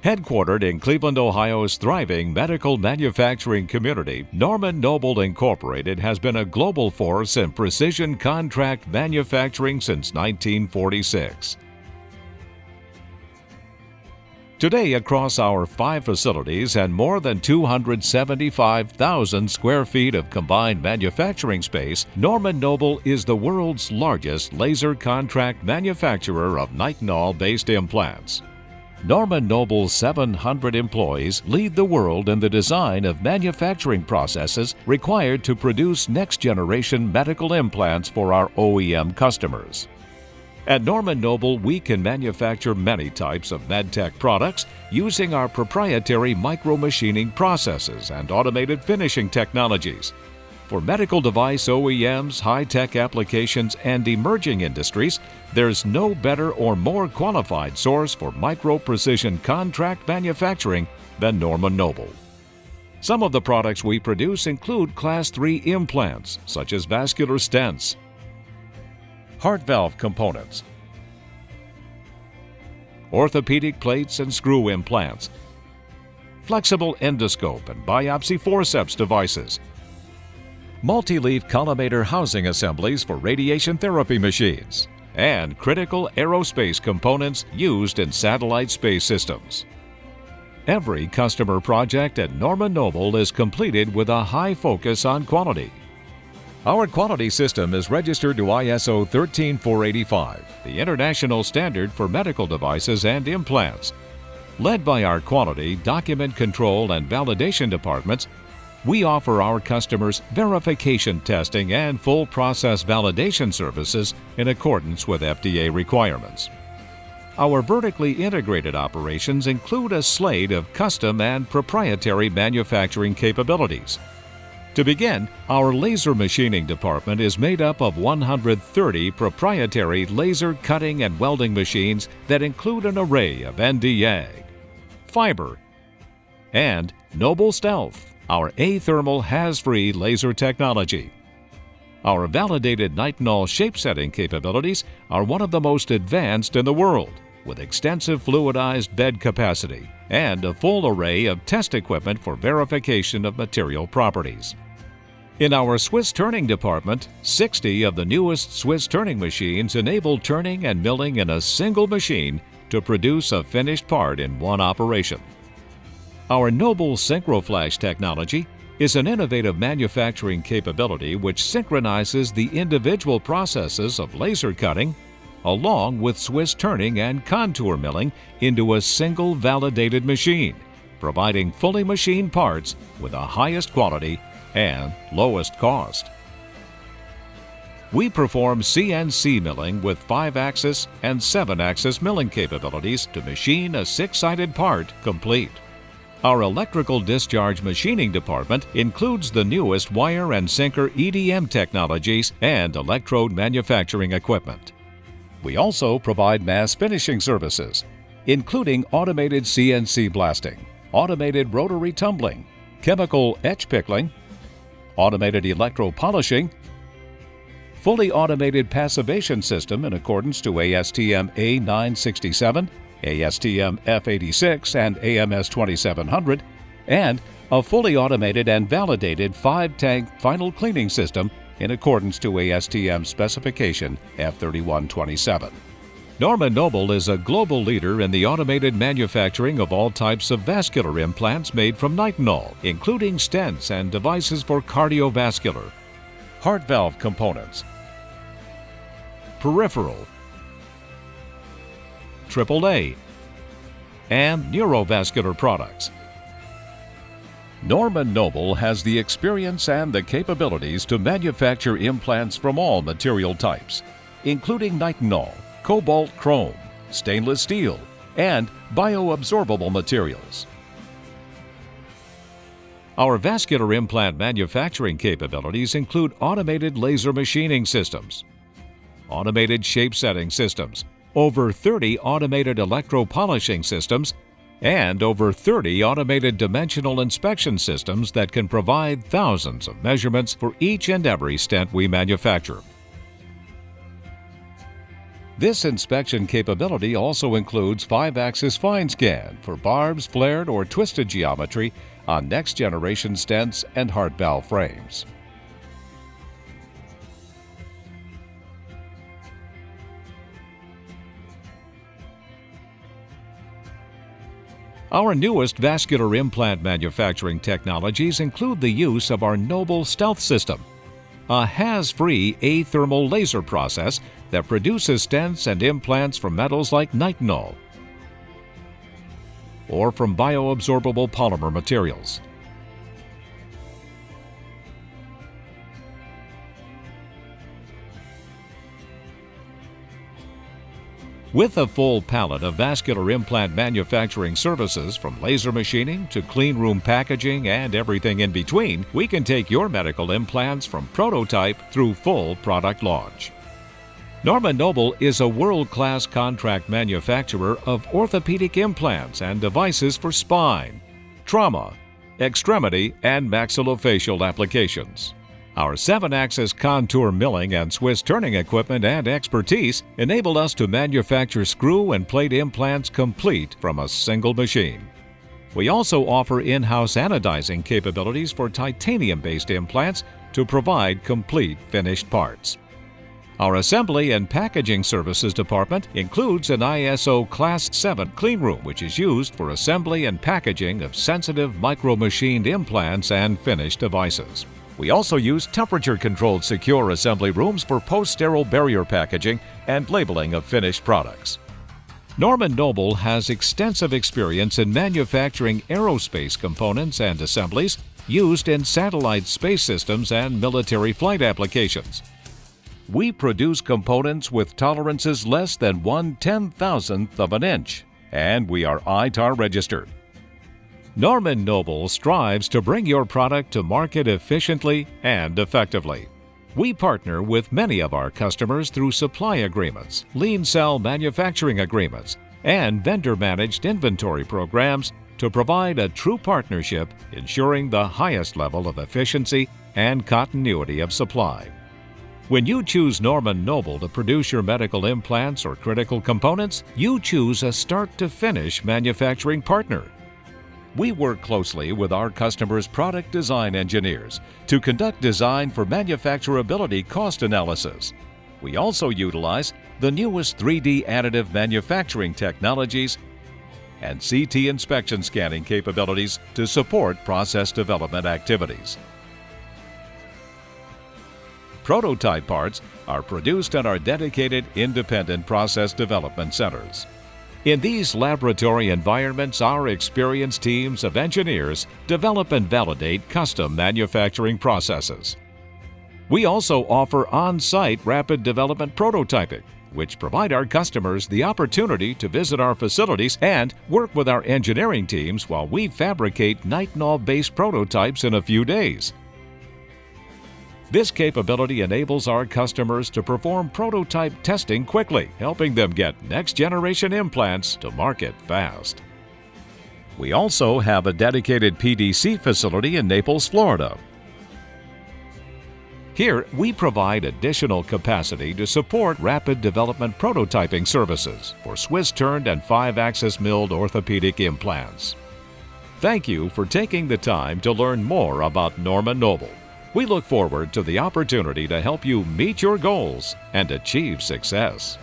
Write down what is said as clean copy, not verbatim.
Headquartered in Cleveland, Ohio's thriving medical manufacturing community, Norman Noble Incorporated has been a global force in precision contract manufacturing since 1946. Today, across our 5 facilities and more than 275,000 square feet of combined manufacturing space, Norman Noble is the world's largest laser contract manufacturer of nitinol-based implants. Norman Noble's 700 employees lead the world in the design of manufacturing processes required to produce next-generation medical implants for our OEM customers. At Norman Noble, we can manufacture many types of medtech products using our proprietary micromachining processes and automated finishing technologies. For medical device OEMs, high-tech applications, and emerging industries, there's no better or more qualified source for micro-precision contract manufacturing than Norman Noble. Some of the products we produce include Class III implants, such as vascular stents, heart valve components, orthopedic plates and screw implants, flexible endoscope and biopsy forceps devices, multi-leaf collimator housing assemblies for radiation therapy machines, and critical aerospace components used in satellite space systems. Every customer project at Norman Noble is completed with a high focus on quality. Our quality system is registered to ISO 13485, the international standard for medical devices and implants. Led by our quality, document control, and validation departments, we offer our customers verification testing and full process validation services in accordance with FDA requirements. Our vertically integrated operations include a slate of custom and proprietary manufacturing capabilities. To begin, our laser machining department is made up of 130 proprietary laser cutting and welding machines that include an array of Nd:YAG, fiber, and Noble Stealth, our athermal has-free laser technology. Our validated nitinol shape-setting capabilities are one of the most advanced in the world, with extensive fluidized bed capacity and a full array of test equipment for verification of material properties. In our Swiss turning department, 60 of the newest Swiss turning machines enable turning and milling in a single machine to produce a finished part in one operation. Our Noble SynchroFlash technology is an innovative manufacturing capability which synchronizes the individual processes of laser cutting along with Swiss turning and contour milling into a single validated machine, providing fully machined parts with the highest quality and lowest cost. We perform CNC milling with 5-axis and 7-axis milling capabilities to machine a 6-sided part complete. Our electrical discharge machining department includes the newest wire and sinker EDM technologies and electrode manufacturing equipment. We also provide mass finishing services, including automated CNC blasting, automated rotary tumbling, chemical etch pickling, automated electropolishing, fully automated passivation system in accordance to ASTM A967, ASTM F86, and AMS 2700, and a fully automated and validated 5-tank final cleaning system in accordance to ASTM specification F3127. Norman Noble is a global leader in the automated manufacturing of all types of vascular implants made from nitinol, including stents and devices for cardiovascular, heart valve components, peripheral, AAA, and neurovascular products. Norman Noble has the experience and the capabilities to manufacture implants from all material types, including nitinol, cobalt chrome, stainless steel, and bioabsorbable materials. Our vascular implant manufacturing capabilities include automated laser machining systems, automated shape-setting systems, over 30 automated electropolishing systems, and over 30 automated dimensional inspection systems that can provide thousands of measurements for each and every stent we manufacture. This inspection capability also includes 5-axis fine scan for barbs, flared, or twisted geometry on next-generation stents and heart valve frames. Our newest vascular implant manufacturing technologies include the use of our Noble Stealth system, a HAZ-free athermal laser process that produces stents and implants from metals like nitinol or from bioabsorbable polymer materials. With a full palette of vascular implant manufacturing services, from laser machining to clean room packaging and everything in between, we can take your medical implants from prototype through full product launch. Norman Noble is a world-class contract manufacturer of orthopedic implants and devices for spine, trauma, extremity, and maxillofacial applications. Our 7-axis contour milling and Swiss turning equipment and expertise enable us to manufacture screw and plate implants complete from a single machine. We also offer in-house anodizing capabilities for titanium-based implants to provide complete finished parts. Our assembly and packaging services department includes an ISO Class 7 cleanroom, which is used for assembly and packaging of sensitive micro-machined implants and finished devices. We also use temperature-controlled secure assembly rooms for post-sterile barrier packaging and labeling of finished products. Norman Noble has extensive experience in manufacturing aerospace components and assemblies used in satellite space systems and military flight applications. We produce components with tolerances less than 1/10,000th of an inch, and we are ITAR registered. Norman Noble strives to bring your product to market efficiently and effectively. We partner with many of our customers through supply agreements, lean cell manufacturing agreements, and vendor-managed inventory programs to provide a true partnership, ensuring the highest level of efficiency and continuity of supply. When you choose Norman Noble to produce your medical implants or critical components, you choose a start-to-finish manufacturing partner. We work closely with our customers' product design engineers to conduct design for manufacturability cost analysis. We also utilize the newest 3D additive manufacturing technologies and CT inspection scanning capabilities to support process development activities. Prototype parts are produced at our dedicated independent process development centers. In these laboratory environments, our experienced teams of engineers develop and validate custom manufacturing processes. We also offer on-site rapid development prototyping, which provide our customers the opportunity to visit our facilities and work with our engineering teams while we fabricate nitinol-based prototypes in a few days. This capability enables our customers to perform prototype testing quickly, helping them get next-generation implants to market fast. We also have a dedicated PDC facility in Naples, Florida. Here, we provide additional capacity to support rapid development prototyping services for Swiss-turned and 5-axis milled orthopedic implants. Thank you for taking the time to learn more about Norman Noble. We look forward to the opportunity to help you meet your goals and achieve success.